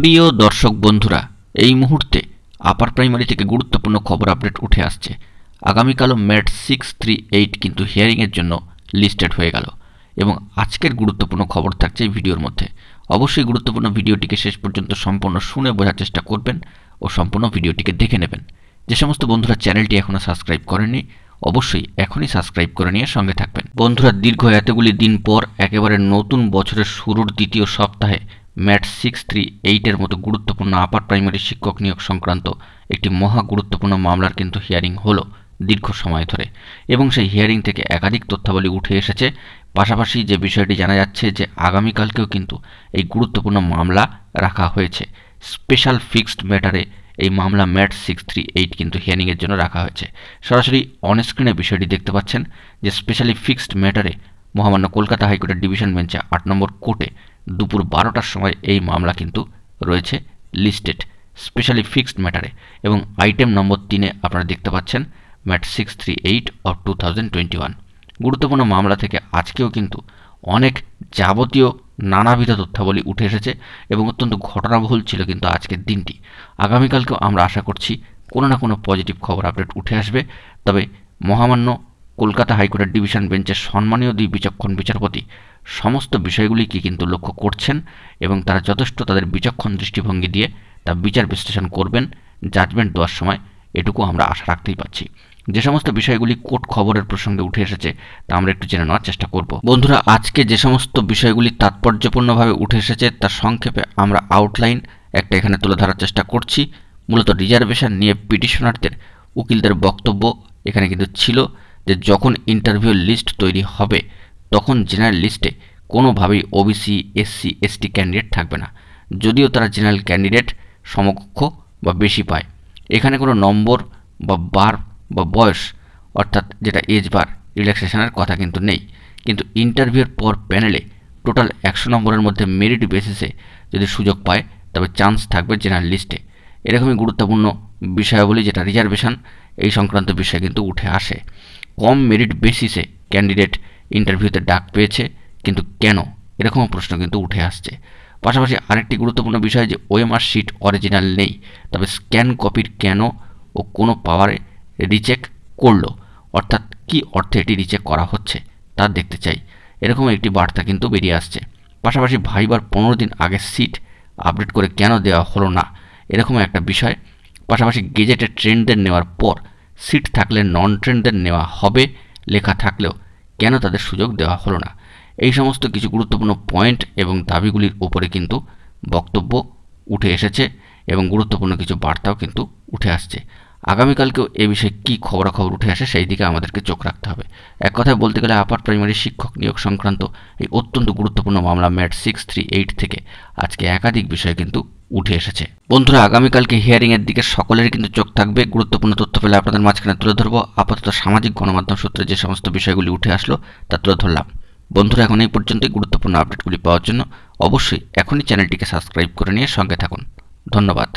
প্রিয় দর্শক বন্ধুরা, এই মুহূর্তে আপার প্রাইমারি থেকে গুরুত্বপূর্ণ খবর আপডেট উঠে আসছে। আগামীকালও ম্যাট 638 কিন্তু হিয়ারিংয়ের জন্য লিস্টেড হয়ে গেল এবং আজকের গুরুত্বপূর্ণ খবর থাকছে এই ভিডিওর মধ্যে। অবশ্যই গুরুত্বপূর্ণ ভিডিওটিকে শেষ পর্যন্ত সম্পূর্ণ শুনে বোঝার চেষ্টা করবেন ও সম্পূর্ণ ভিডিওটিকে দেখে নেবেন। যে সমস্ত বন্ধুরা চ্যানেলটি এখনও সাবস্ক্রাইব করেননি, অবশ্যই এখনই সাবস্ক্রাইব করে নিয়ে সঙ্গে থাকবেন। বন্ধুরা, দীর্ঘ এতগুলি দিন পর একেবারে নতুন বছরের শুরুর দ্বিতীয় সপ্তাহে ম্যাট 638-এর মতো গুরুত্বপূর্ণ আপার প্রাইমারি শিক্ষক নিয়োগ সংক্রান্ত একটি মহা গুরুত্বপূর্ণ মামলার কিন্তু হিয়ারিং হলো দীর্ঘ সময় ধরে, এবং সেই হিয়ারিং থেকে একাধিক তথ্যাবলী উঠে এসেছে। পাশাপাশি যে বিষয়টি জানা যাচ্ছে যে আগামীকালকেও কিন্তু এই গুরুত্বপূর্ণ মামলা রাখা হয়েছে। স্পেশাল ফিক্সড ম্যাটারে এই মামলা ম্যাট 638 কিন্তু হিয়ারিংয়ের জন্য রাখা হয়েছে। সরাসরি অনস্ক্রিনে বিষয়টি দেখতে পাচ্ছেন যে স্পেশালি ফিক্সড ম্যাটারে মহামান্য কলকাতা হাইকোর্টের ডিভিশন বেঞ্চে 8 নম্বর কোর্টে দুপুর 12টার সময় এই মামলা কিন্তু রয়েছে লিস্টেড স্পেশালি ফিক্সড ম্যাটারে, এবং আইটেম নম্বর 3-এ আপনারা দেখতে পাচ্ছেন ম্যাট 638 অফ 2021। গুরুত্বপূর্ণ মামলা থেকে আজকেও কিন্তু অনেক যাবতীয় নানাবিধ তথ্যাবলী উঠে এসেছে এবং অত্যন্ত ঘটনাবহুল ছিল কিন্তু আজকের দিনটি। আগামীকালকেও আমরা আশা করছি কোনো না কোনো পজিটিভ খবর আপডেট উঠে আসবে। তবে মহামান্য কলকাতা হাইকোর্টের ডিভিশন বেঞ্চের সম্মানীয় দুই বিচক্ষণ বিচারপতি সমস্ত বিষয়গুলিকে কিন্তু লক্ষ্য করছেন এবং তারা যথেষ্ট তাদের বিচক্ষণ দৃষ্টিভঙ্গি দিয়ে তা বিচার বিশ্লেষণ করবেন জাজমেন্ট দেওয়ার সময়, এটুকু আমরা আশা রাখতেই পারছি। যে সমস্ত বিষয়গুলি কোর্ট খবরের প্রসঙ্গে উঠে এসেছে তা আমরা একটু জেনে নেওয়ার চেষ্টা করব। বন্ধুরা, আজকে যে সমস্ত বিষয়গুলি তাৎপর্যপূর্ণভাবে উঠে এসেছে তার সংক্ষেপে আমরা আউটলাইন একটা এখানে তুলে ধরার চেষ্টা করছি। মূলত রিজার্ভেশন নিয়ে পিটিশনারদের উকিলদের বক্তব্য এখানে কিন্তু ছিল যে যখন ইন্টারভিউ লিস্ট তৈরি হবে তখন জেনারেল লিস্টে কোনোভাবেই ওবিসি, এসসি, এসটি ক্যান্ডিডেট থাকবে না, যদিও তারা জেনারেল ক্যান্ডিডেট সমকক্ষ বা বেশি পায়। এখানে কোনো নম্বর বা বার বা বয়স অর্থাৎ যেটা এজ বার রিল্যাক্সেশনের কথা কিন্তু নেই, কিন্তু ইন্টারভিউর পর প্যানেলে টোটাল 100 নম্বরের মধ্যে মেরিট বেসিসে যদি সুযোগ পায় তবে চান্স থাকবে জেনারেল লিস্টে। এরকমই গুরুত্বপূর্ণ বিষয়াবলী যেটা রিজার্ভেশন এই সংক্রান্ত বিষয় কিন্তু উঠে আসে। কম মেরিট বেসিসে ক্যান্ডিডেট ইন্টারভিউতে ডাক পেয়েছে, কিন্তু কেন, এরকমও প্রশ্ন কিন্তু উঠে আসছে। পাশাপাশি আরেকটি গুরুত্বপূর্ণ বিষয় যে ওএমআর শিট অরিজিনাল নেই, তবে স্ক্যান কপির কেন ও কোনো পাওয়ারে রিচেক করলো, অর্থাৎ কি অর্থে এটি রিচেক করা হচ্ছে তা দেখতে চাই, এরকম একটি বার্তা কিন্তু বেরিয়ে আসছে। পাশাপাশি ভাইবার 15 দিন আগে সিট আপডেট করে কেন দেওয়া হলো না, এরকম একটা বিষয়। পাশাপাশি গেজেটের ট্রেন্ডদের নেওয়ার পর সিট থাকলে নন ট্রেন্ডদের নেওয়া হবে লেখা থাকলেও কেন তাদের সুযোগ দেওয়া হলো না, এই সমস্ত কিছু গুরুত্বপূর্ণ পয়েন্ট এবং দাবিগুলির উপরে কিন্তু বক্তব্য উঠে এসেছে এবং গুরুত্বপূর্ণ কিছু বার্তাও কিন্তু উঠে আসছে। আগামীকালকেও এ বিষয়ে কী খবরাখবর উঠে আসে সেই দিকে আমাদেরকে চোখ রাখতে হবে। এক কথায় বলতে গেলে আপার প্রাইমারি শিক্ষক নিয়োগ সংক্রান্ত এই অত্যন্ত গুরুত্বপূর্ণ মামলা ম্যাট 638 থেকে আজকে একাধিক বিষয় কিন্তু উঠে এসেছে। বন্ধুরা, আগামীকালকে হিয়ারিংয়ের দিকে সকলেরই কিন্তু চোখ থাকবে। গুরুত্বপূর্ণ তথ্য পেলে আপনাদের মাঝখানে তুলে ধরবো। আপাতত সামাজিক গণমাধ্যম সূত্রে যে সমস্ত বিষয়গুলি উঠে আসলো তা তুলে ধরলাম। বন্ধুরা, এখন এই পর্যন্তই। গুরুত্বপূর্ণ আপডেটগুলি পাওয়ার জন্য অবশ্যই এখনই চ্যানেলটিকে সাবস্ক্রাইব করে নিয়ে সঙ্গে থাকুন। ধন্যবাদ।